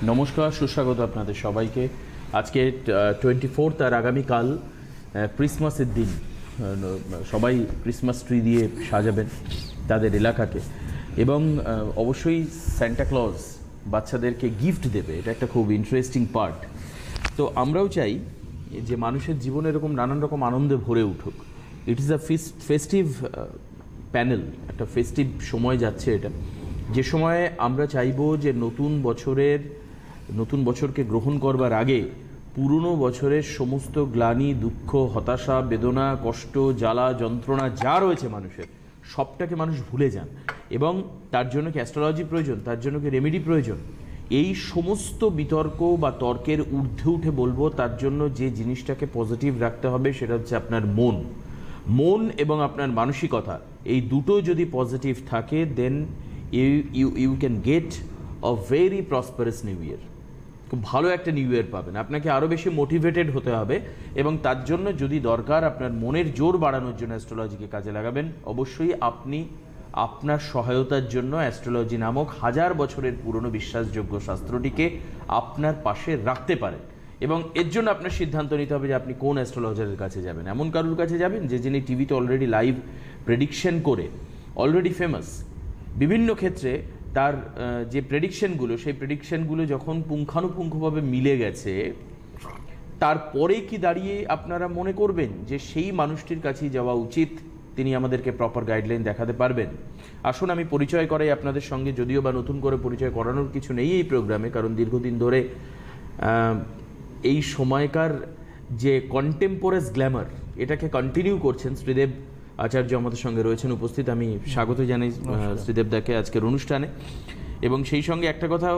নমস্কার, সুস্বাগত আপনাদের সবাইকে। আজকে 24 আর আগামীকাল ক্রিসমাসের দিন। সবাই ক্রিসমাস ট্রি দিয়ে সাজাবেন তাদের এলাকাকে, এবং অবশ্যই সান্টা ক্লজ বাচ্চাদেরকে গিফট দেবে। এটা একটা খুব ইন্টারেস্টিং পার্ট। তো আমরাও চাই যে মানুষের জীবনে এরকম নানান রকম আনন্দে ভরে উঠুক। It is a festive panel, একটা ফেস্টিভ সময় যাচ্ছে এটা, যে সময়ে আমরা চাইব যে নতুন বছরকে গ্রহণ করবার আগে পুরনো বছরের সমস্ত গ্লানি, দুঃখ, হতাশা, বেদনা, কষ্ট, জ্বালা, যন্ত্রণা যা রয়েছে মানুষের, সবটাকে মানুষ ভুলে যান। এবং তার জন্য কি অ্যাস্ট্রোলজি প্রয়োজন, তার জন্য কি রেমেডি প্রয়োজন, এই সমস্ত বিতর্ক বা তর্কের ঊর্ধ্বে উঠে বলবো তার জন্য যে জিনিসটাকে পজিটিভ রাখতে হবে সেটা হচ্ছে আপনার মন এবং আপনার মানসিকতা। এই দুটো যদি পজিটিভ থাকে, then you can get a very prosperous new year. খুব ভালো একটা নিউ ইয়ার পাবেন। আপনাকে আরও বেশি মোটিভেটেড হতে হবে, এবং তার জন্য যদি দরকার আপনার মনের জোর বাড়ানোর জন্য অ্যাস্ট্রোলজিকে কাজে লাগাবেন। অবশ্যই আপনি আপনার সহায়তার জন্য অ্যাস্ট্রোলজি নামক 1000 বছরের পুরনো বিশ্বাসযোগ্য শাস্ত্রটিকে আপনার পাশে রাখতে পারেন, এবং এর জন্য আপনার সিদ্ধান্ত নিতে হবে যে আপনি কোন অ্যাস্ট্রোলজারের কাছে যাবেন। এমন কারোর কাছে যাবেন যিনি টিভিতে অলরেডি লাইভ প্রেডিকশন করে অলরেডি ফেমাস। বিভিন্ন ক্ষেত্রে তার যে প্রেডিকশনগুলো, সেই প্রেডিকশনগুলো যখন পুঙ্খানুপুঙ্খভাবে মিলে গেছে, তারপরে কি দাঁড়িয়ে আপনারা মনে করবেন যে সেই মানুষটির কাছেই যাওয়া উচিত, তিনি আমাদেরকে প্রপার গাইডলাইন দেখাতে পারবেন। আসুন আমি পরিচয় করাই আপনাদের সঙ্গে, যদিও বা নতুন করে পরিচয় করানোর কিছু নেই এই প্রোগ্রামে, কারণ দীর্ঘদিন ধরে এই সময়কার যে কন্টেম্পোরাস গ্ল্যামার, এটাকে কন্টিনিউ করছেন শ্রীদেব আচার্য আমাদের সঙ্গে রয়েছেন উপস্থিত। আমি স্বাগত জানাই শ্রীদেব দাকে আজকের অনুষ্ঠানে। এবং সেই সঙ্গে একটা কথা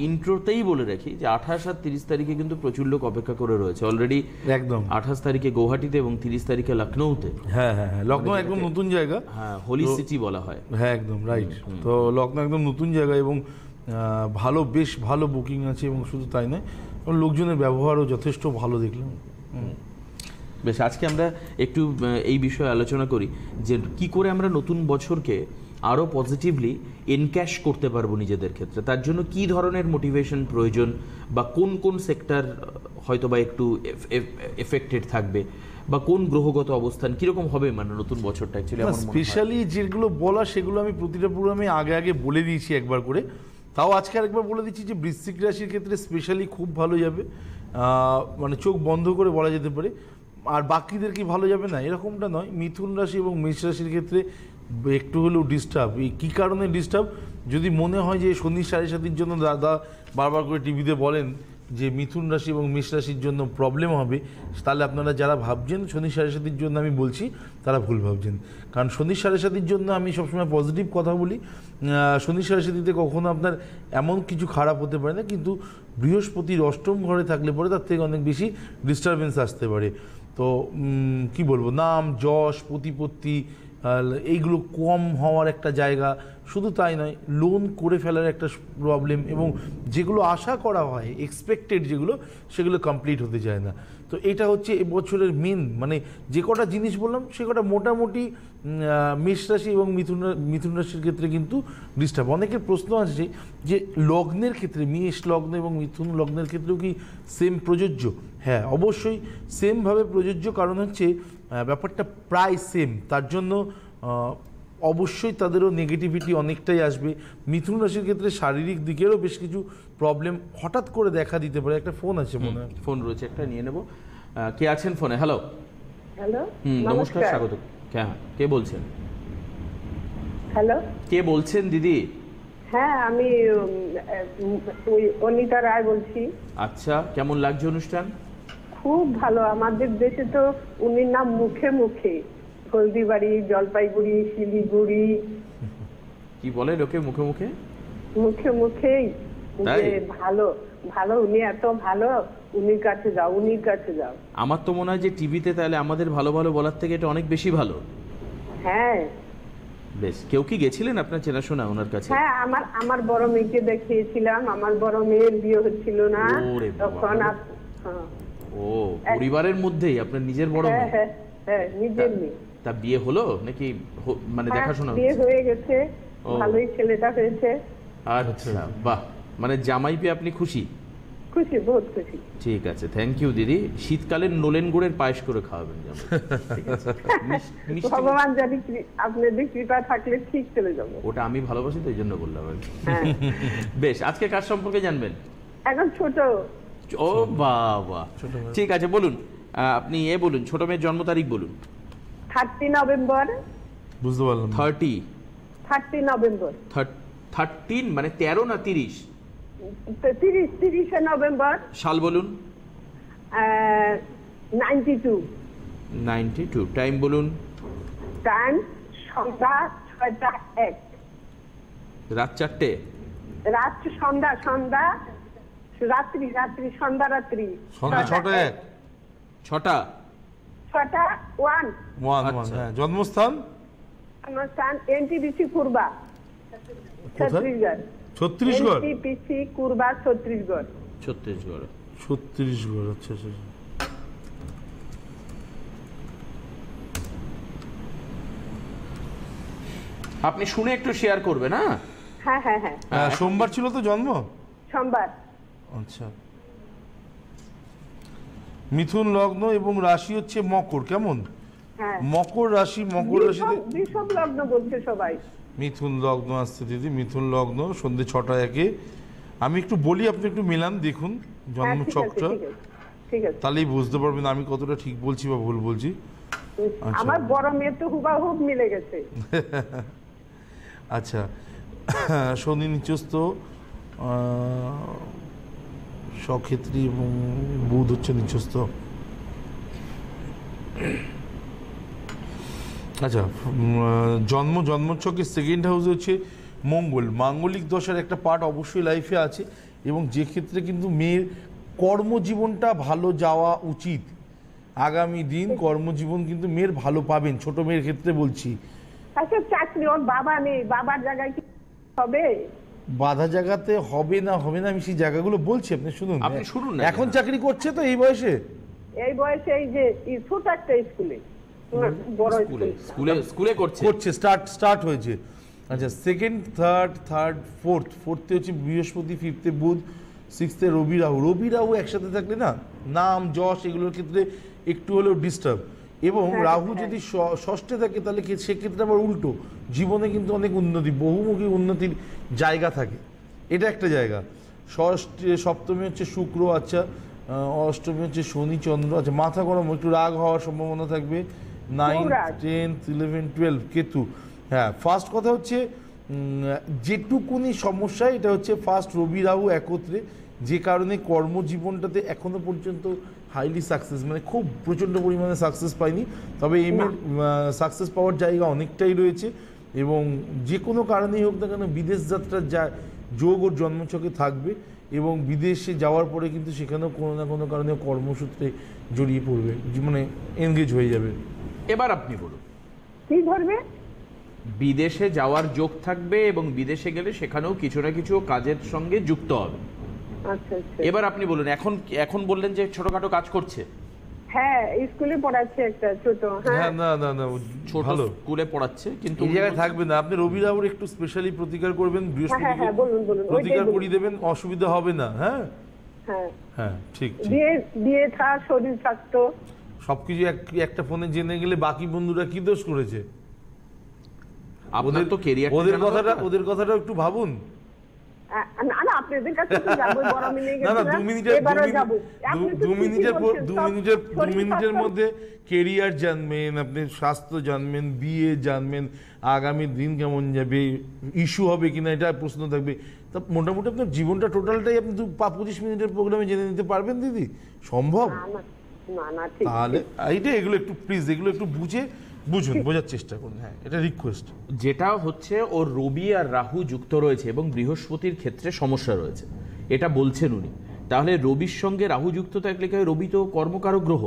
ইন্ট্রোতেই বলে রাখি যে 28 আর 30 তারিখে কিন্তু প্রচুর লোক অপেক্ষা করে রয়েছে অলরেডি। একদম 28 তারিখে গৌহাটিতে এবং 30 তারিখে লখনৌতে। হ্যাঁ, লখনৌ একদম নতুন জায়গা। হ্যাঁ, হোলি সিটি বলা হয়। হ্যাঁ, একদম রাইট। তো লখনৌ একদম নতুন জায়গা, এবং বেশ ভালো বুকিং আছে। এবং শুধু তাই নয়, লোকজনের ব্যবহারও যথেষ্ট ভালো দেখলাম। বেশ, আজকে আমরা একটু এই বিষয়ে আলোচনা করি যে কি করে আমরা নতুন বছরকে আরও পজিটিভলি এনক্যাশ করতে পারবো নিজেদের ক্ষেত্রে। তার জন্য কি ধরনের মোটিভেশন প্রয়োজন, বা কোন কোন সেক্টর হয়তো বা একটু এফেক্টেড থাকবে, বা কোন গ্রহগত অবস্থান কীরকম হবে মানে নতুন বছরটা অ্যাকচুয়ালি আমার স্পেশালি যেগুলো বলা সেগুলো আমি প্রতিটা প্রোগ্রামে আগে বলে দিয়েছি একবার করে। তাও আজকে আরেকবার বলে দিচ্ছি যে বৃশ্চিক রাশির ক্ষেত্রে স্পেশালি খুব ভালো যাবে, মানে চোখ বন্ধ করে বলা যেতে পারে। আর বাকিদের কি ভালো যাবে না এরকমটা নয়। মিথুন রাশি এবং মেষ রাশির ক্ষেত্রে একটু হলেও ডিস্টার্ব। এই কী কারণে ডিস্টার্ব, যদি মনে হয় যে শনি 7.5 জন্য দাদা বারবার করে টিভিতে বলেন যে মিথুন রাশি এবং মেষ রাশির জন্য প্রবলেম হবে, তাহলে আপনারা যারা ভাবছেন শনি 7.5 জন্য আমি বলছি, তারা ভুল ভাবছেন। কারণ শনি 7.5 জন্য আমি সবসময় পজিটিভ কথা বলি। শনি 7.5 কখনো আপনার এমন কিছু খারাপ হতে পারে না, কিন্তু বৃহস্পতির অষ্টম ঘরে থাকলে পরে তার থেকে অনেক বেশি ডিস্টারবেন্স আসতে পারে। তো কি বলবো, নাম যশ প্রতিপত্তি এইগুলো কম হওয়ার একটা জায়গা। শুধু তাই নয়, লোন করে ফেলার একটা প্রবলেম, এবং যেগুলো আশা করা হয় এক্সপেক্টেড যেগুলো, সেগুলো কমপ্লিট হতে যায় না। তো এটা হচ্ছে এবছরের মেন, মানে যে কটা জিনিস বললাম সে কটা মোটামুটি মেষ রাশি এবং মিথুন রাশির ক্ষেত্রে কিন্তু ডিস্টার্ব। অনেকের প্রশ্ন আসছে যে লগ্নের ক্ষেত্রে মেষ লগ্ন এবং মিথুন লগ্নের ক্ষেত্রেও কি সেম প্রযোজ্য? হ্যাঁ, অবশ্যই সেমভাবে প্রযোজ্য, কারণ হচ্ছে ব্যাপারটা প্রায় সেম। তার জন্য অবশ্যই তাদেরও নেগেটিভিটি অনেকটাই আসবে। মিথুন রাশির ক্ষেত্রে শারীরিক দিকেরও বেশ কিছু প্রবলেম হঠাৎ করে দেখা দিতে পারে। একটা ফোন আছে মনে হয়, ফোন রয়েছে, একটা নিয়ে নেব। কে আছেন ফোনে? হ্যালো। নমস্কার, স্বাগত। হ্যাঁ, কে বলছেন? হ্যালো, কে বলছেন দিদি? হ্যাঁ, আমি অনিতা রায় বলছি। আচ্ছা, কেমন লাগছে অনুষ্ঠান? খুব ভালো। আমাদের দেশে তো উনির নাম মুখে মুখে, হলদিবাড়ি, জলপাইগুড়ি, শিলিগুড়ি। কি বলে লোকে মুখে মুখে? মুখে মুখেই ভালো ভালো, উনি এত ভালো, উনির কাছে যাও, উনির কাছে যাও। আমার তো মনে হয় যে টিভিতে তাহলে আমাদের ভালো ভালো বলার থেকে এটা অনেক বেশি ভালো। হ্যাঁ, বেশ। কেউ কি গেছিলেন আপনার চেনাশোনা ওনার কাছে? হ্যাঁ, আমার বড় মেয়েকে দেখিয়েছিলাম। আমার বড় মেয়ের বিয়ে হচ্ছিল না তখন। ও, পরিবারের মধ্যেই আপনার নিজের বড় মেয়ে? হ্যাঁ, নিজের মেয়ে। তা বিয়ে হলো নাকি মানে দেখাশোনা? বিয়ে হয়ে গেছে, ভালোই ছেলেটা হয়েছে। আচ্ছা, বাহ, মানে জামাই পেয়ে আপনি খুশি? খুশি, বহুত খুশি। ঠিক আছে, থ্যাংক ইউ দিদি। শীতকালের নোলেন গুড়ের পায়েস করে খাওয়াবেন জামাই, ঠিক আছে? মিষ্টি ভগবান জানি আপনাদের কৃপা থাকলে ঠিক চলে যাবো। ওটা আমি ভালোবাসি তো এই জন্য বললাম আর কি। হ্যাঁ। বেশ, আজকে কার সম্পর্কে জানবেন? এখন ছোট। ও বাবা, ঠিক আছে বলুন। আপনি বলুন, ছোট মেয়ের জন্ম তারিখ বলুন। 30 নভেম্বর। বুঝতে পারলাম। 30 নভেম্বর। 13 মানে 13 না 30? 30 নভেম্বর। সাল বলুন। 92। 92। টাইম বলুন। টাইম সন্ধ্যা 6টা 1। রাত 4টে? রাত সন্ধ্যা রাত্রি সন্ধ্যা রাত্রি সন্ধ্যা 6টা 1। 6টা 1। আচ্ছা। হ্যাঁ। জন্মস্থান? অনুষ্ঠান এনটিপিসি কুরবা, ছত্তিশগড়। ছত্তিশগড়? এনটিপিসি কুরবা, ছত্তিশগড়। ছত্তিশগড়। ছত্তিশগড়, আচ্ছা আচ্ছা। আপনি শুনে একটু শেয়ার করবেন। হ্যাঁ হ্যাঁ হ্যাঁ। সোমবার ছিল তো জন্ম? সোমবার। আচ্ছা। মিথুন লগ্ন এবং রাশি হচ্ছে মকর, কেমন? হ্যাঁ। মকর রাশিতে বিষব লগ্ন বলছে সবাই। মিথুন লগ্ন আসছে দিদি, মিথুন লগ্ন, সন্ধ্যে 6টা 1। আমি একটু বলি, আপনি একটু মিলান দেখুন জন্ম ছকটা, ঠিক আছে। তাহলেই বুঝতে পারবেন আমি কতটা ঠিক বলছি বা ভুল বলছি। আচ্ছা। আমার বড় মেয়ে তো হুবাহুব মিলে গেছে। আচ্ছা, শনি নিচস্থ সক্ষেত্রী এবং বুধ হচ্ছে নিচস্থ। আচ্ছা, জন্মছকের সেকেন্ড হাউসে হচ্ছে মঙ্গল। মাঙ্গলিক দশার একটা পার্ট অবশ্যই লাইফে আছে, এবং যে ক্ষেত্রে কিন্তু মেয়ের কর্মজীবনটা ভালো যাওয়া উচিত। আগামী দিন কর্মজীবন কিন্তু মেয়ের ভালো পাবেন, ছোট মেয়ের ক্ষেত্রে বলছি। আচ্ছা, চাকরি ওর বাবা নেই, বাবার জায়গায় কি হবে? বাধা জায়গাতে হবে না আমি সেই জায়গাগুলো বলছি, আপনি শুনুন। আপনি শুনুন না। এখন চাকরি করছে তো এই বয়সে? এই বয়সে এই যে ছোট একটা স্কুলে, বড় স্কুলে করছে, স্টার্ট হয়েছে। আচ্ছা, সেকেন্ড, থার্ড, ফোর্থে হচ্ছে বৃহস্পতি, ফিফথে বুধ, সিক্সথে রবি রাহু একসাথে থাকলে না নাম যশ এগুলোর ক্ষেত্রে একটু হলেও ডিস্টার্ব। এবং রাহু যদি ষষ্ঠে থাকে তাহলে সেক্ষেত্রে আবার উল্টো, জীবনে কিন্তু অনেক উন্নতি, বহুমুখী উন্নতির জায়গা থাকে, এটা একটা জায়গা। সপ্তমী হচ্ছে শুক্র, আচ্ছা, অষ্টমী হচ্ছে শনি চন্দ্র, আচ্ছা, মাথা গরম, একটু রাগ হওয়ার সম্ভাবনা থাকবে। 9, 10, 11, 12 কেতু। হ্যাঁ, ফার্স্ট কথা হচ্ছে যেটুকুনি সমস্যা, এটা হচ্ছে ফার্স্ট রবি রাহু একত্রে, যে কারণে কর্মজীবনটাতে এখনো পর্যন্ত হাইলি সাকসেস, মানে খুব প্রচণ্ড পরিমাণে সাকসেস পাইনি, তবে এমএর সাকসেস পাওয়ার জায়গা অনেকটাই রয়েছে। এবং যে কোনো কারণেই হোক না কেন বিদেশ যাত্রার যোগ ওর জন্মছকে থাকবে, এবং বিদেশে যাওয়ার পরে কিন্তু সেখানেও কোনো না কোনো কারণে কর্মসূত্রে জড়িয়ে পড়বে, মানে এনগেজ হয়ে যাবে। এবার আপনি বলুন। কি ধরবে? বিদেশে যাওয়ার যোগ থাকবে, এবং বিদেশে গেলে সেখানেও কিছু না কিছু কাজের সঙ্গে যুক্ত হবে। আচ্ছা আচ্ছা। এবার আপনি বলুন, এখন বললেন যে ছোটখাটো কাজ করছে। হ্যাঁ, স্কুলে পড়াচ্ছে একটা ছোট। হ্যাঁ, না ছোট ভালো স্কুলে পড়াচ্ছে, কিন্তু এই জায়গায় থাকবে না। আপনি রবি রাহুর একটু স্পেশালি প্রতিকার করবেন, বৃহস্পতিকে প্রতিকার করিয়ে দেবেন, অসুবিধা হবে না। হ্যাঁ হ্যাঁ হ্যাঁ, ঠিক। দিয়ে থাক, শরীর স্বাস্থ্য সবকিছু একটা ফোনে জেনে গেলে বাকি বন্ধুরা কি দোষ করেছে? ওদের কথাটা একটু ভাবুন। না, আপনাদের কাছে তো যাবো, বড় মিলে না, গেছে। 2 মিনিটের মধ্যে কেরিয়ার জানবেন, আপনি স্বাস্থ্য জানবেন, বিয়ে জানবেন, আগামী দিন কেমন যাবে, ইস্যু হবে কিনা এটা প্রশ্ন থাকবে। তা মোটামুটি আপনার জীবনটা টোটালটাই আপনি 25 মিনিটের প্রোগ্রামে জেনে নিতে পারবেন দিদি? সম্ভব? না, ঠিক। তাহলে এগুলো একটু প্লিজ, এগুলো একটু বোঝার চেষ্টা করুন। হ্যাঁ, এটা রিকোয়েস্ট। যেটা হচ্ছে ওর রবি আর রাহু যুক্ত রয়েছে এবং বৃহস্পতির ক্ষেত্রে সমস্যা রয়েছে, এটা বলছেন উনি। তাহলে রবির সঙ্গে রাহু যুক্ত থাকলে রবি তো কর্মকারক গ্রহ,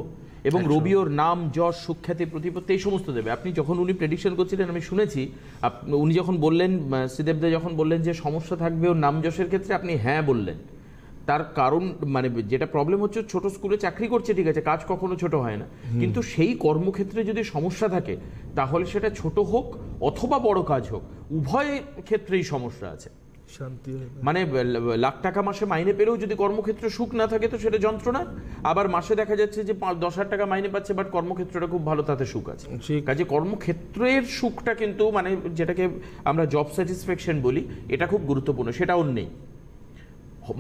এবং রবি ওর নাম যশ সুখ্যাতি প্রতিপত্তি এই সমস্ত দেবে। আপনি যখন উনি প্রেডিকশন করছিলেন আমি শুনেছি, উনি যখন বললেন, শ্রীদেবদা যখন বললেন যে সমস্যা থাকবে ওর নাম যশের ক্ষেত্রে, আপনি হ্যাঁ বললেন। তার কারণ মানে যেটা প্রবলেম হচ্ছে, ছোট স্কুলে চাকরি করছে, ঠিক আছে, কাজ কখনো ছোট হয় না, কিন্তু সেই কর্মক্ষেত্রে যদি সমস্যা থাকে তাহলে সেটা ছোট হোক অথবা বড় কাজ হোক, উভয় ক্ষেত্রেই সমস্যা আছে। শান্তি হয় না। মানে লাখ টাকা মাসে মাইনে পেলেও যদি কর্মক্ষেত্রে সুখ না থাকে তো সেটা যন্ত্রণা। আবার মাসে দেখা যাচ্ছে যে 10,000 টাকা মাইনে পাচ্ছে বাট কর্মক্ষেত্রটা খুব ভালো, তাতে সুখ আছে। ঠিক। কাজে কর্মক্ষেত্রের সুখটা কিন্তু মানে যেটাকে আমরা জব স্যাটিসফ্যাকশন বলি, এটা খুব গুরুত্বপূর্ণ, সেটাও নেই,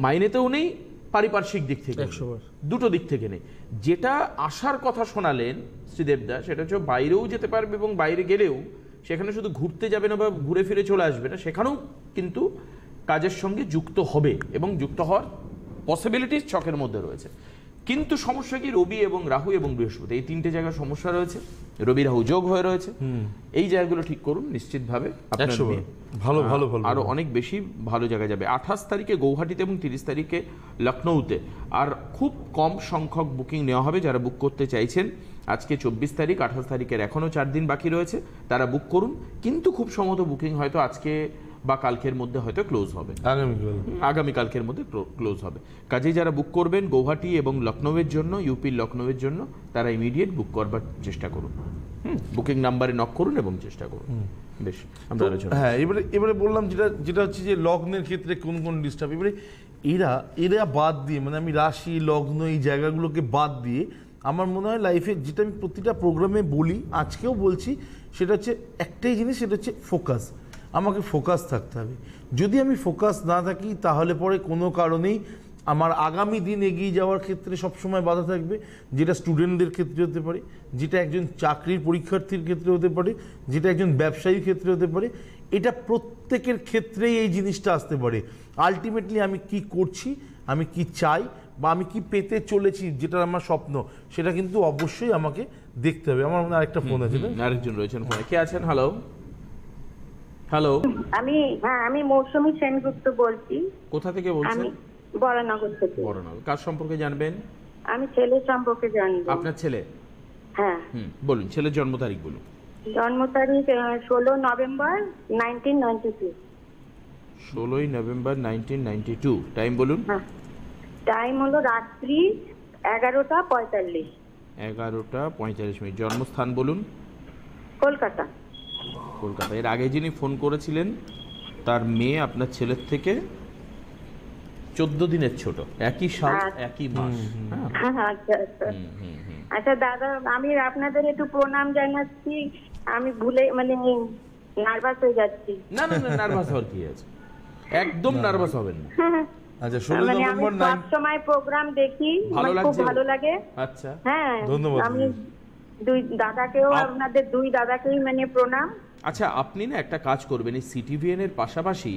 মাইনেতেও নেই, পারিপার্শ্বিক দিক থেকে 100 বার। দুটো দিক থেকে নেই। যেটা আসার কথা শোনালেন শ্রীদেবদা, সেটা হচ্ছে বাইরেও যেতে পারবে এবং বাইরে গেলেও সেখানে শুধু ঘুরতে যাবে না বা ঘুরে ফিরে চলে আসবে না, সেখানেও কিন্তু কাজের সঙ্গে যুক্ত হবে এবং যুক্ত হওয়ার পসিবিলিটিস ছকের মধ্যে রয়েছে। কিন্তু সমস্যা কি, রবি এবং রাহু এবং বৃহস্পতি এই তিনটে জায়গায় সমস্যা রয়েছে, রবি রাহু যোগ হয়ে রয়েছে। এই জায়গাগুলো ঠিক করুন, নিশ্চিতভাবে আপনার 100 বার। মেয়ে ভালো ভালো ভালো আরো অনেক বেশি ভালো জায়গায় যাবে। 28 তারিখে গৌহাটিতে এবং 30 তারিখে লখনৌতে। আর খুব কম সংখ্যক বুকিং নেওয়া হবে, যারা বুক করতে চাইছেন। আজকে 24 তারিখ, 28 তারিখের এখনও 4 দিন বাকি রয়েছে, তারা বুক করুন। কিন্তু খুব সম্ভবত বুকিং হয়তো আজকে বা কালকের মধ্যে হয়তো ক্লোজ হবে, আগামীকালকের মধ্যে ক্লোজ হবে। কাজেই যারা বুক করবেন গৌহাটি এবং লখনৌয়ের জন্য, ইউপির লখনৌয়ের জন্য, তারা ইমিডিয়েট বুক করবার চেষ্টা করুন। বুকিং নাম্বারে নক করুন এবং চেষ্টা করুন। বেশ, আমরা আলোচনা। হ্যাঁ, এবারে বললাম যেটা হচ্ছে যে লগ্নের ক্ষেত্রে কোন কোন ডিস্টার্ব। এবারে এরা বাদ দিয়ে, মানে আমি রাশি লগ্ন এই জায়গাগুলোকে বাদ দিয়ে আমার মনে হয় লাইফে যেটা আমি প্রতিটা প্রোগ্রামে বলি, আজকেও বলছি, সেটা হচ্ছে একটাই জিনিস, সেটা হচ্ছে ফোকাস। আমাকে ফোকাস থাকতে হবে। যদি আমি ফোকাস না থাকি তাহলে পরে কোনো কারণেই আমার আগামী দিন এগিয়ে যাওয়ার ক্ষেত্রে সবসময় বাধা থাকবে। যেটা স্টুডেন্টদের ক্ষেত্রে হতে পারে, যেটা একজন চাকরির পরীক্ষার্থীর ক্ষেত্রে হতে পারে, যেটা একজন ব্যবসায়ীর ক্ষেত্রে হতে পারে। এটা প্রত্যেকের ক্ষেত্রেই এই জিনিসটা আসতে পারে। আলটিমেটলি আমি কি করছি, আমি কি চাই বা আমি কি পেতে চলেছি, যেটা আমার স্বপ্ন, সেটা কিন্তু অবশ্যই আমাকে দেখতে হবে। আমার মনে হয় আরেকটা ফোন আছে না? আরেকজন রয়েছেন ফোনে। কে আছেন? হ্যালো হ্যালো, আমি মৌসুমী সেনগুপ্ত বলছি। কোথা থেকে বলছেন? আমি বরানগর থেকে। বরানগর। কার সম্পর্কে জানবেন? আমি ছেলে সম্পর্কে জানবো। আপনার ছেলে? হ্যাঁ। বলুন, ছেলের জন্ম তারিখ বলুন। জন্ম তারিখ 16 নভেম্বর 1992। 16 নভেম্বর 1992। টাইম বলুন। হ্যাঁ, টাইম হলো রাত্রি 11:45। 11:45। জন্মস্থান বলুন। কলকাতা। কলকাতা। এর আগে যিনি ফোন করেছিলেন তার মেয়ে আপনার ছেলের থেকে 14 দিনের ছোট, একই সাল একই মাস। আচ্ছা আচ্ছা আচ্ছা দাদা, আমি আপনাদের একটু প্রণাম জানাচ্ছি। আমি ভুলে মানে নার্ভাস হয়ে যাচ্ছি। না না না, নার্ভাস হওয়ার কি আছে, একদম নার্ভাস হবেন না। আচ্ছা, 16 মানে আমি নভেম্বর সব সময় প্রোগ্রাম দেখি, ভালো খুব লাগছে? ভালো লাগে। আচ্ছা, হ্যাঁ, ধন্যবাদ। আমি আপনাদের দুই দাদাকেই মানে প্রণাম। আচ্ছা, আপনি না একটা কাজ করবেন, এই সিটিভিএন এর পাশাপাশি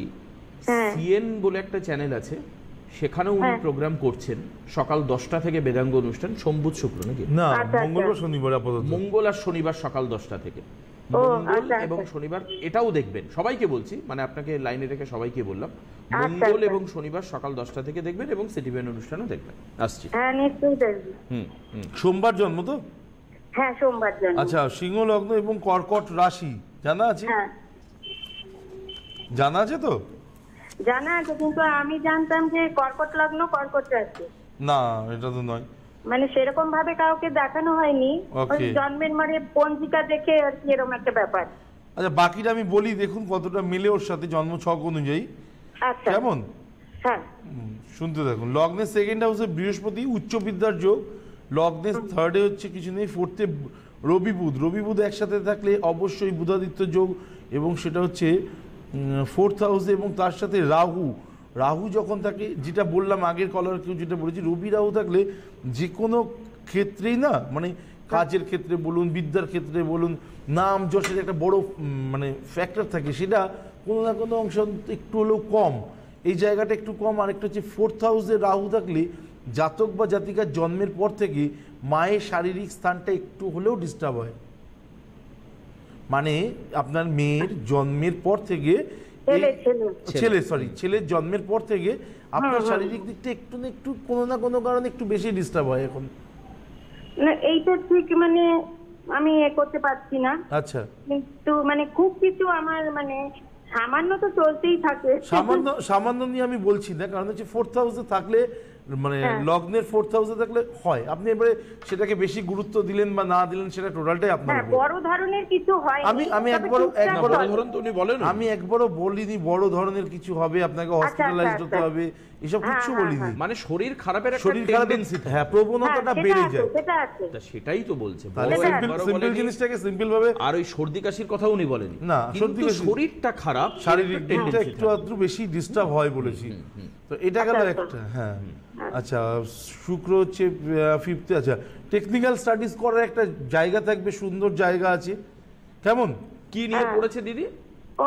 সিএন বলে একটা চ্যানেল আছে, সেখানেও উনি প্রোগ্রাম করছেন সকাল 10টা থেকে বেদাঙ্গ অনুষ্ঠান, সোমবার শুক্র নাকি? না, মঙ্গলবার শনিবার আপাতত। মঙ্গল আর শনিবার সকাল 10টা থেকে। মঙ্গল এবং শনিবার, এটাও দেখবেন, সবাইকে বলছি, মানে আপনাকে লাইনে রেখে সবাইকে বললাম, মঙ্গল এবং শনিবার সকাল 10টা থেকে দেখবেন এবং সিটিভিএন অনুষ্ঠানও দেখবেন। আসছি। হ্যাঁ, নিশ্চয়ই দেখবি। সোমবার জন্ম তো? হ্যাঁ, সোমবার জন্ম। আচ্ছা, সিংহ লগ্ন এবং কর্কট রাশি জানা আছে? হ্যাঁ, জানা আছে তো? জানা আছে, কিন্তু আমি জানতাম যে কর্কট লগ্ন কর্কট রাশি। না, এটা তো নয়। মানে সেরকম ভাবে কাউকে দেখানো হয়নি, Okay. ওই জন্মের মানে পঞ্জিকা দেখে আর কি, এরকম একটা ব্যাপার। আচ্ছা, বাকিটা আমি বলি, দেখুন কতটা মিলে ওর সাথে জন্ম ছক অনুযায়ী। আচ্ছা। কেমন? হ্যাঁ। শুনতে দেখুন। লগ্নের সেকেন্ড হাউসে বৃহস্পতি, উচ্চ বিদ্যার যোগ। লগ্নের থার্ডে হচ্ছে কিছু নেই, ফোর্থে রবি বুধ একসাথে থাকলে অবশ্যই বুধাদিত্য যোগ, এবং সেটা হচ্ছে ফোর্থ হাউসে, এবং তার সাথে রাহু যখন থাকে, যেটা বললাম আগের কলার কেউ যেটা বলেছি, রবি রাহু থাকলে যে কোনো ক্ষেত্রেই না, মানে কাজের ক্ষেত্রে বলুন, বিদ্যার ক্ষেত্রে বলুন, নাম যশের একটা বড় মানে ফ্যাক্টর থাকে, সেটা কোনো না কোনো অংশ একটু হলেও কম, এই জায়গাটা একটু কম। আর একটা হচ্ছে ফোর্থ হাউসে রাহু থাকলে জাতক বা জাতিকার জন্মের পর থেকে মায়ের শারীরিক স্থানটা একটু হলেও ডিস্টার্ব হয়। মানে আপনার মেয়ের জন্মের পর থেকে, ছেলের জন্মের পর থেকে আপনার শারীরিক দিকটা একটু না একটু কোনো না কোনো কারণে একটু বেশি ডিস্টার্ব হয় এখন। না, এইটা ঠিক, মানে আমি করতে পারছি না। আচ্ছা, কিন্তু মানে খুব কিছু আমার মানে সামান্য তো চলতেই থাকে। সামান্য নিয়ে আমি বলছি না, কারণ হচ্ছে ফোর্থ হাউসে থাকলে মানে লগ্নের 4th হাউসে থাকলে হয়। আপনি এবারে সেটাকে বেশি গুরুত্ব দিলেন বা না দিলেন সেটা টোটালটাই আপনার হ্যাঁ, উপর। বড় ধরনের কিছু হয় আমি একবারও ধরুন তো উনি বলেন আমি একবারও বলিনি বড় ধরনের কিছু হবে, আপনাকে হসপিটালাইজড হতে হবে, এসব কিছু বলিনি। মানে শরীর খারাপের একটা শরীর খারাপের টেন্ডেন্সি, হ্যাঁ প্রবণতাটা বেড়ে যায়। সেটা আছে। সেটাই তো বলছে। তাহলে সিম্পল জিনিসটাকে সিম্পল ভাবে। আর ওই সর্দি কাশির কথাও উনি বলেনি না, সর্দি কাশি শরীরটা খারাপ, শারীরিক দিকটা একটু আধটু বেশি ডিস্টার্ব হয় বলেছি, তো এটা গেল একটা। হ্যাঁ আচ্ছা, শুক্র হচ্ছে 5th। আচ্ছা, টেকনিক্যাল স্টাডিজ করার একটা জায়গা থাকবে, সুন্দর জায়গা আছে। কেমন কি নিয়ে পড়েছে দিদি? ও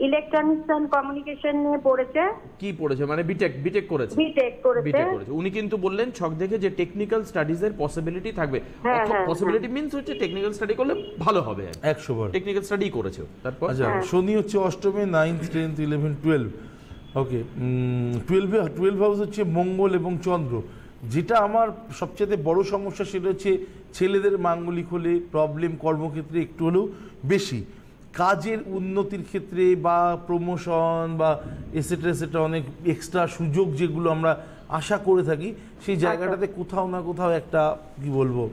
ইলেকট্রনিক্স এন্ড কমিউনিকেশন নিয়ে পড়েছে। কি পড়েছে মানে বিটেক করেছে? বিটেক করেছে। উনি কিন্তু বললেন ছক দেখে যে টেকনিক্যাল স্টাডিজ এর পসিবিলিটি থাকবে। পসিবিলিটি মিন্স হচ্ছে টেকনিক্যাল স্টাডি করলে ভালো হবে। 100 টেকনিক্যাল স্টাডি করেছে। তারপর আচ্ছা, শনি হচ্ছে অষ্টমে, 9th 10th 11 12। ওকে, 12 হাউস হচ্ছে মঙ্গল এবং চন্দ্র। যেটা আমার সবচেয়ে বড় সমস্যা সেটা হচ্ছে ছেলেদের মাঙ্গলিক হলে প্রবলেম কর্মক্ষেত্রে একটু হলেও বেশি, কাজের উন্নতির ক্ষেত্রে বা প্রমোশন বা এসেট্রা অনেক এক্সট্রা সুযোগ যেগুলো আমরা আশা করে থাকি, সেই জায়গাটাতে কোথাও না কোথাও একটা কি বলবো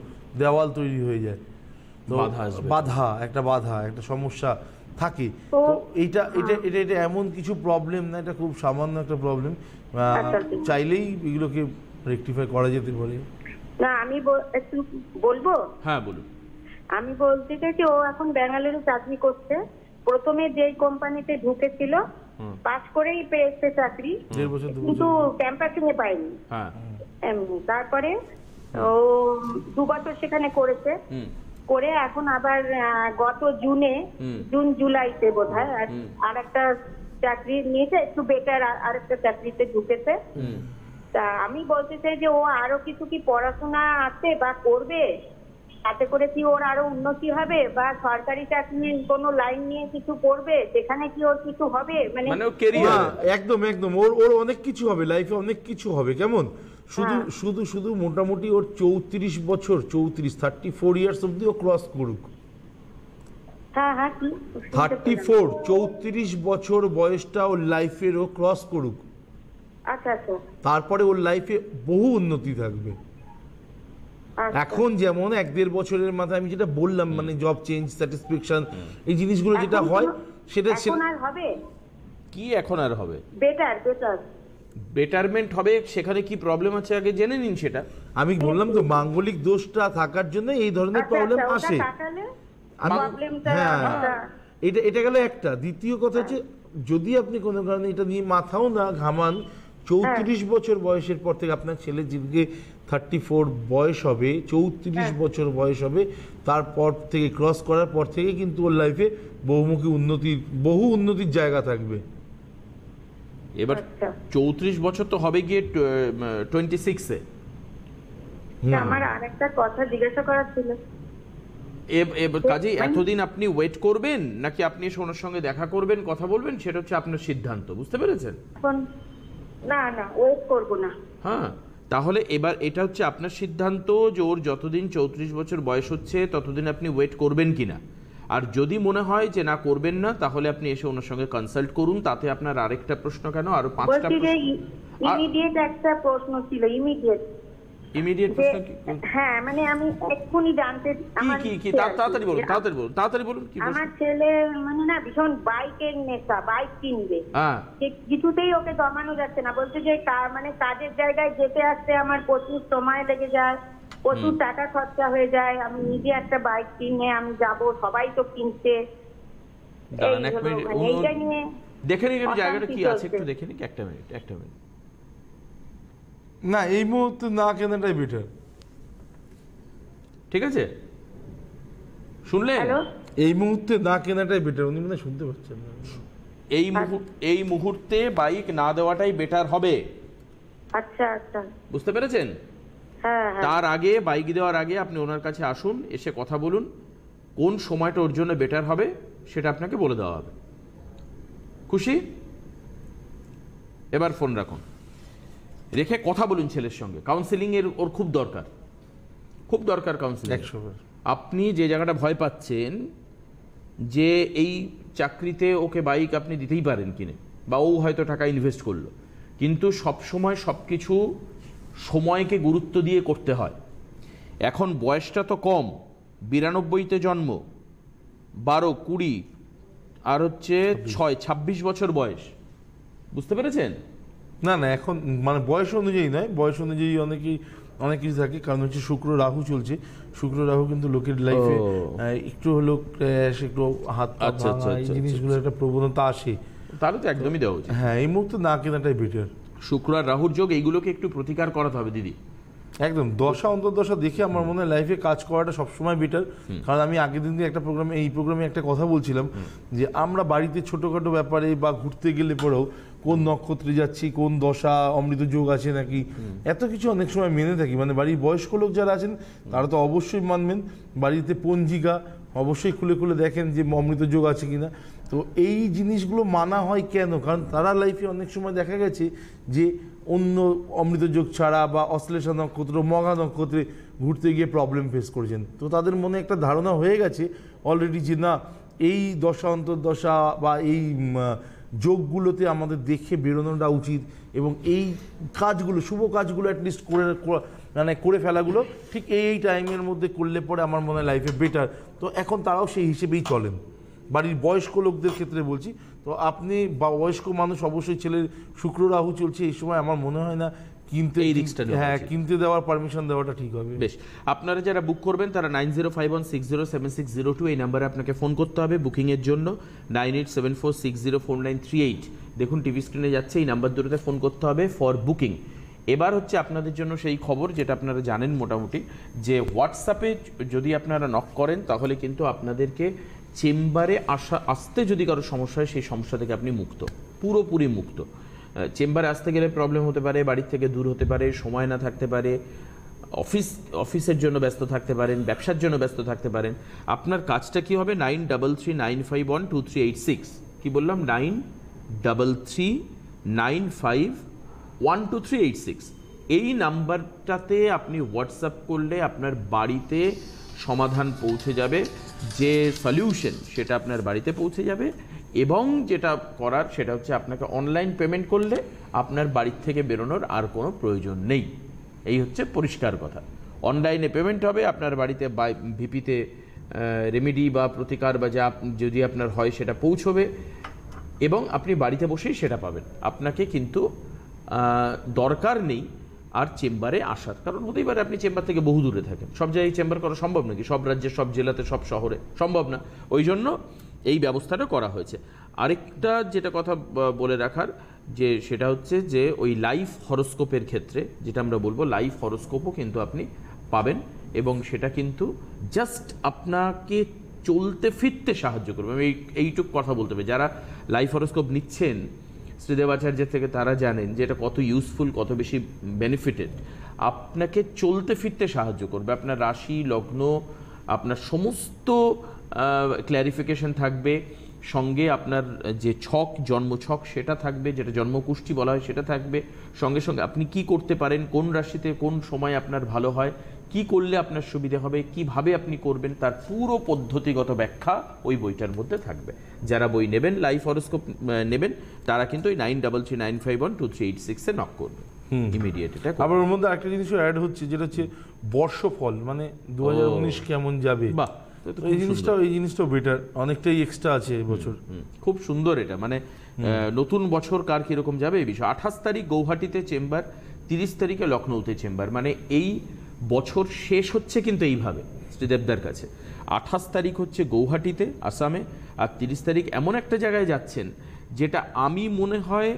দেওয়াল তৈরি হয়ে যায়, তো বাধা একটা সমস্যা থাকে। তো এটা এমন কিছু প্রবলেম না, এটা খুব সামান্য একটা প্রবলেম, চাইলেই এগুলোকে রেকটিফাই করা যেতে পারে। না আমি একটু বলবো। হ্যাঁ বলুন। আমি বলতে চাইছি ও এখন ব্যাঙ্গালোরে চাকরি করছে। প্রথমে যেই কোম্পানিতে ঢুকেছিল পাস করেই পেয়েছে চাকরি, কিন্তু ক্যাম্পাসিং এ পায়নি। তারপরে ও 2 বছর সেখানে করেছে, করে এখন আবার গত জুন জুলাইতে বোধহয় আর একটা চাকরি নিয়েছে, একটু বেটার আর একটা চাকরিতে ঢুকেছে। তা আমি বলতে চাই যে ও আরো কিছু কি পড়াশোনা আছে বা করবে, তাতে করে কি ওর আরো উন্নতি হবে, বা সরকারি চাকরি কোনো লাইন নিয়ে কিছু করবে, সেখানে কি ওর কিছু হবে? মানে একদম ওর অনেক কিছু হবে লাইফে, অনেক কিছু হবে। কেমন শুধু মোটামুটি ওর 34 বছর, 34 ইয়ার্স অব্দি ও ক্রস করুক। 34 বছর বয়সটা ওর লাইফের ও ক্রস করুক। আচ্ছা, তারপরে ওর লাইফে বহু উন্নতি থাকবে। এখন যেমন 1-1.5 বছরের মাথায় আমি যেটা বললাম, মানে জব চেঞ্জ, স্যাটিসফ্যাকশন, এই জিনিসগুলো যেটা হয় সেটা হবে কি, এখন আর হবে বেটারমেন্ট হবে। সেখানে কি প্রবলেম আছে আগে জেনে নিন। সেটা আমি বললাম তো, মাঙ্গলিক দোষটা থাকার জন্য এই ধরনের প্রবলেম আসে। এটা গেল একটা। দ্বিতীয় কথা হচ্ছে, যদি আপনি কোনো কারণে এটা নিয়ে মাথাও না ঘামান, 34 বছর বয়সের পর থেকে আপনার ছেলে যেদিকে 34 বয়স হবে, 34 বছর বয়স হবে, তারপর থেকে ক্রস করার পর থেকে কিন্তু ওর লাইফে বহু উন্নতির জায়গা থাকবে। এবার 34 বছর তো হবে গিয়ে 26-এ। আমার আরেকটা কথা জিজ্ঞাসা করার ছিল। কাজেই এতদিন আপনি ওয়েট করবেন নাকি আপনি ওনার সঙ্গে দেখা করবেন, কথা বলবেন, সেটা হচ্ছে আপনার সিদ্ধান্ত। বুঝতে পেরেছেন? না ওয়েট করব না। হ্যাঁ, তাহলে এবার এটা হচ্ছে আপনার সিদ্ধান্ত যে ওর যতদিন 34 বছর বয়স হচ্ছে ততদিন আপনি ওয়েট করবেন কিনা। আর যদি মনে হয় যে না করবেন না, তাহলে আপনি এসে ওনার সঙ্গে কনসাল্ট করুন। তাতে আপনার আরেকটা প্রশ্ন কেন, আরো 5টা ইমিডিয়েট একটা প্রশ্ন ছিল। ইমিডিয়েট প্রশ্ন কি? হ্যাঁ, মানে আমি এক্ষুনি জানতে কি তাড়াতাড়ি বলুন কি? আমার ছেলে মানে না ভীষণ বাইকের নেশা, বাইক কিনবে, কিছুতেই ওকে দমানো যাচ্ছে না। বলছে যে মানে কাজের জায়গায় যেতে আসতে আমার প্রচুর সময় লেগে যায়, প্রচুর টাকা খরচা হয়ে যায়। আমি নিজে একটা বাইক কিনে আমি যাব, সবাই তো কিনছে। দেখে নিন জায়গাটা কি আছে, একটু দেখে নিন। একটা মিনিট। না, এই মুহূর্তে না কেনাটাই বেটার। ঠিক আছে, শুনলেন? এই মুহূর্তে না কেনাটাই বেটার। উনি মনে শুনতে পাচ্ছেন না। এই মুহূর্তে বাইক না দেওয়াটাই বেটার হবে। আচ্ছা, বুঝতে পেরেছেন? তার আগে, বাইক দেওয়ার আগে আপনি ওনার কাছে আসুন, এসে কথা বলুন। কোন সময়টা ওর জন্য বেটার হবে সেটা আপনাকে বলে দেওয়া হবে। খুশি? এবার ফোন রাখুন, রেখে কথা বলুন ছেলের সঙ্গে। কাউন্সিলিং এর ওর খুব দরকার কাউন্সিলিং। আপনি যে জায়গাটা ভয় পাচ্ছেন যে এই চাকরিতে ওকে বাইক আপনি দিতেই পারেন কিনে, বা ও হয়তো টাকা ইনভেস্ট করলো, কিন্তু সবসময় সব কিছু সময়কে গুরুত্ব দিয়ে করতে হয়। এখন বয়সটা তো কম, 92-তে জন্ম, 12, 20 আর হচ্ছে 26 বছর বয়স, বুঝতে পেরেছেন? না না, এখন মানে বয়স অনুযায়ী নয়, বয়স অনুযায়ী অনেক কিছু থাকে, কারণ হচ্ছে শুক্র রাহু চলছে। শুক্র রাহু কিন্তু লোকের লাইফে একটু হলো ক্র্যাশ, একটু হাত এই জিনিসগুলো একটা প্রবণতা আসে, তাহলে তো একদমই দেওয়া উচিত। হ্যাঁ, এই মুহূর্তে না কেনাটাই বেটার। শুক্র আর রাহুর যোগ, এইগুলোকে একটু প্রতিকার করাতে হবে দিদি। একদম দশা অন্তর্দশা দেখে আমার মনে হয় লাইফে কাজ করাটা সবসময় বেটার। কারণ আমি আগের দিন একটা প্রোগ্রামে একটা কথা বলছিলাম যে আমরা বাড়িতে ছোটোখাটো ব্যাপারে বা ঘুরতে গেলে পরেও কোন নক্ষত্রে যাচ্ছি, কোন দশা অমৃত যোগ আছে নাকি, এত কিছু অনেক সময় মেনে থাকি। মানে বাড়ির বয়স্ক লোক যারা আছেন তারা তো অবশ্যই মানবেন, বাড়িতে পঞ্জিকা অবশ্যই খুলে খুলে দেখেন যে অমৃত যোগ আছে কিনা। তো এই জিনিসগুলো মানা হয় কেন? কারণ তারা লাইফে অনেক সময় দেখা গেছে যে অন্য অমৃত যোগ ছাড়া বা অশ্লেষা নক্ষত্র, মঘা নক্ষত্রে ঘুরতে গিয়ে প্রবলেম ফেস করেছেন। তো তাদের মনে একটা ধারণা হয়ে গেছে অলরেডি যে না, এই দশা অন্তর্দশা বা এই যোগগুলোতে আমাদের দেখে বেরোনোটা উচিত, এবং এই কাজগুলো, শুভ কাজগুলো অ্যাটলিস্ট করে ফেলাগুলো ঠিক এই টাইমের মধ্যে করলে পরে আমার মনে হয় লাইফে বেটার। তো এখন তারাও সেই হিসেবেই চলেন, বাড়ির বয়স্ক লোকদের ক্ষেত্রে বলছি। তো আপনি বা বয়স্ক মানুষ, অবশ্যই ছেলের শুক্র রাহু চলছে এই সময়, আমার মনে হয় না কিনতে দেওয়ার পারমিশন দেওয়াটা ঠিক হবে। বেশ, আপনারা যারা বুক করবেন তারা 9051607602 এই নাম্বারে আপনাকে ফোন করতে হবে বুকিংয়ের জন্য। 9874604938 দেখুন টিভি স্ক্রিনে যাচ্ছে, এই নাম্বার দুটোতে ফোন করতে হবে ফর বুকিং। এবার হচ্ছে আপনাদের জন্য সেই খবর যেটা আপনারা জানেন মোটামুটি, যে হোয়াটসঅ্যাপে যদি আপনারা নক করেন তাহলে কিন্তু আপনাদেরকে চেম্বারে আসতে যদি কারো সমস্যা হয় সেই সমস্যা থেকে আপনি মুক্ত, পুরোপুরি মুক্ত। চেম্বারে আসতে গেলে প্রবলেম হতে পারে, বাড়ির থেকে দূর হতে পারে, সময় না থাকতে পারে, অফিসের জন্য ব্যস্ত থাকতে পারেন, ব্যবসার জন্য ব্যস্ত থাকতে পারেন। আপনার কাজটা কি হবে? 9339512386, কি বললাম? 9339512386 এই নাম্বারটাতে আপনি হোয়াটসঅ্যাপ করলে আপনার বাড়িতে সমাধান পৌঁছে যাবে, যে সলিউশন সেটা আপনার বাড়িতে পৌঁছে যাবে। এবং যেটা করার সেটা হচ্ছে আপনাকে অনলাইন পেমেন্ট করলে আপনার বাড়ির থেকে বেরোনোর আর কোনো প্রয়োজন নেই। এই হচ্ছে পরিষ্কার কথা। অনলাইনে পেমেন্ট হবে, আপনার বাড়িতে ভিপিতে রেমেডি বা প্রতিকার বা যা যদি আপনার হয় সেটা পৌঁছবে, এবং আপনি বাড়িতে বসেই সেটা পাবেন। আপনাকে কিন্তু দরকার নেই আর চেম্বারে আসার, কারণ হতেই পারে আপনি চেম্বার থেকে বহু দূরে থাকেন, সব জায়গায় চেম্বার করা সম্ভব নাকি? সব রাজ্যে, সব জেলাতে, সব শহরে সম্ভব না। ওই জন্য এই ব্যবস্থাটা করা হয়েছে। আরেকটা যেটা কথা বলে রাখার, যে সেটা হচ্ছে যে ওই লাইফ হরোস্কোপের ক্ষেত্রে যেটা আমরা বলবো, লাইফ হরোস্কোপও কিন্তু আপনি পাবেন, এবং সেটা কিন্তু জাস্ট আপনাকে চলতে ফিরতে সাহায্য করবে। আমি এইটুকু কথা বলতে হবে, যারা লাইফ হরোস্কোপ নিচ্ছেন শ্রীদেব আচার্যের থেকে তারা জানেন যে এটা কত ইউজফুল, কত বেশি বেনিফিটেড। আপনাকে চলতে ফিরতে সাহায্য করবে, আপনার রাশি, লগ্ন, আপনার সমস্ত ক্ল্যারিফিকেশন থাকবে, সঙ্গে আপনার যে ছক, জন্মছক সেটা থাকবে, যেটা জন্মকুষ্ঠি বলা হয় সেটা থাকবে, সঙ্গে সঙ্গে আপনি কি করতে পারেন, কোন রাশিতে কোন সময় আপনার ভালো হয়, কি করলে আপনার সুবিধা হবে, কিভাবে আপনি করবেন, তার পুরো পদ্ধতিগত ব্যাখ্যা ওই বইটার মধ্যে থাকবে। যারা বই নেবেন, লাইফ হরোস্কোপ নেবেন, তারা কিন্তু ওই 9339512386 নক করবে ইমিডিয়েট। এটা আবার ওর মধ্যে একটা জিনিসও অ্যাড হচ্ছে, যেটা হচ্ছে বর্ষফল, মানে 2019 কেমন যাবে। বাহ, এই জিনিসটাও বেটার, অনেকটাই এক্সট্রা আছে এই বছর। খুব সুন্দর এটা, মানে নতুন বছর কার কিরকম যাবে এই বিষয়। 28 তারিখ গৌহাটিতে চেম্বার, 30 তারিখে লখনৌতে চেম্বার, মানে এই বছর শেষ হচ্ছে কিন্তু এইভাবে শ্রীদেবদার কাছে। 28 তারিখ হচ্ছে গৌহাটিতে আসামে, আর 30 তারিখ এমন একটা জায়গায় যাচ্ছেন যেটা আমি মনে হয়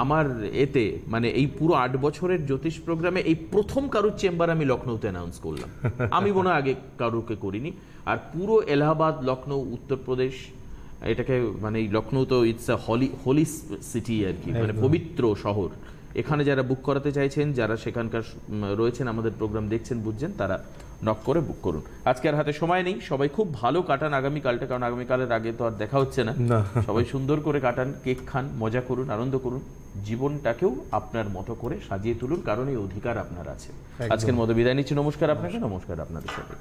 আমার এতে, মানে এই পুরো 8 বছরের জ্যোতিষ প্রোগ্রামে এই প্রথম কারুর চেম্বার আমি লখনৌতে অ্যানাউন্স করলাম। আমি মনে হয় আগে কারুকে করিনি। আর পুরো এলাহাবাদ, লখনৌ, উত্তরপ্রদেশ, এটাকে মানে লখনৌ তো ইটস আ হোলি সিটি আর কি, মানে পবিত্র শহর। এখানে যারা বুক করাতে চাইছেন, যারা সেখানকার রয়েছেন, আমাদের প্রোগ্রাম দেখছেন, বুঝছেন, তারা নক করে বুক করুন। আজকে আর হাতে সময় নেই, সবাই খুব ভালো কাটান আগামীকালটা, কারণ আগামীকালের আগে তো আর দেখা হচ্ছে না। সবাই সুন্দর করে কাটান, কেক খান, মজা করুন, আনন্দ করুন, জীবনটাকেও আপনার মতো করে সাজিয়ে তুলুন, কারণ এই অধিকার আপনার আছে। আজকের মতো বিদায় নিচ্ছি। নমস্কার আপনাকে, নমস্কার আপনাদের সবাই।